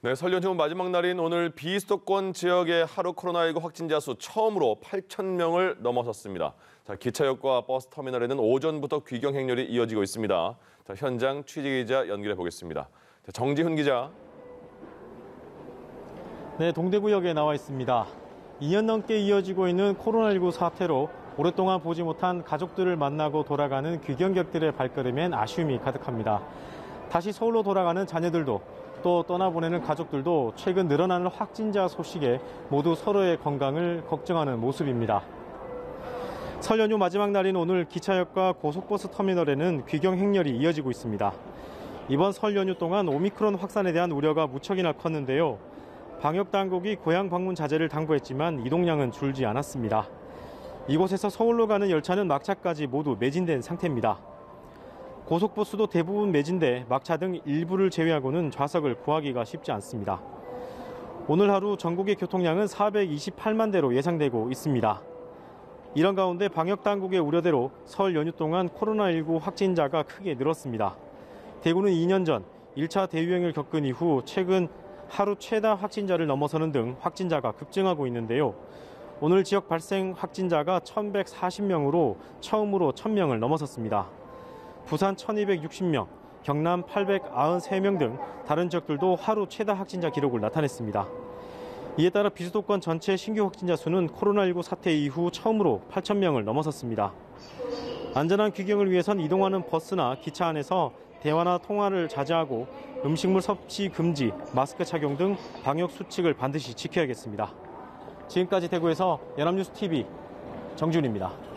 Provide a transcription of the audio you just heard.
네, 설 연휴 마지막 날인 오늘 비수도권 지역의 하루 코로나19 확진자 수 처음으로 8,000명을 넘어섰습니다. 자, 기차역과 버스터미널에는 오전부터 귀경 행렬이 이어지고 있습니다. 자, 현장 취재기자 연결해 보겠습니다. 자, 정지훈 기자. 네, 동대구역에 나와 있습니다. 2년 넘게 이어지고 있는 코로나19 사태로 오랫동안 보지 못한 가족들을 만나고 돌아가는 귀경객들의 발걸음엔 아쉬움이 가득합니다. 다시 서울로 돌아가는 자녀들도 또 떠나보내는 가족들도 최근 늘어나는 확진자 소식에 모두 서로의 건강을 걱정하는 모습입니다. 설 연휴 마지막 날인 오늘 기차역과 고속버스 터미널에는 귀경 행렬이 이어지고 있습니다. 이번 설 연휴 동안 오미크론 확산에 대한 우려가 무척이나 컸는데요. 방역당국이 고향 방문 자제를 당부했지만 이동량은 줄지 않았습니다. 이곳에서 서울로 가는 열차는 막차까지 모두 매진된 상태입니다. 고속버스도 대부분 매진돼 막차 등 일부를 제외하고는 좌석을 구하기가 쉽지 않습니다. 오늘 하루 전국의 교통량은 428만 대로 예상되고 있습니다. 이런 가운데 방역당국의 우려대로 설 연휴 동안 코로나19 확진자가 크게 늘었습니다. 대구는 2년 전 1차 대유행을 겪은 이후 최근 하루 최다 확진자를 넘어서는 등 확진자가 급증하고 있는데요. 오늘 지역 발생 확진자가 1,140명으로 처음으로 1,000명을 넘어섰습니다. 부산 1,260명, 경남 893명 등 다른 지역들도 하루 최다 확진자 기록을 나타냈습니다. 이에 따라 비수도권 전체 신규 확진자 수는 코로나19 사태 이후 처음으로 8,000명을 넘어섰습니다. 안전한 귀경을 위해선 이동하는 버스나 기차 안에서 대화나 통화를 자제하고 음식물 섭취 금지, 마스크 착용 등 방역 수칙을 반드시 지켜야겠습니다. 지금까지 대구에서 연합뉴스TV 정준입니다.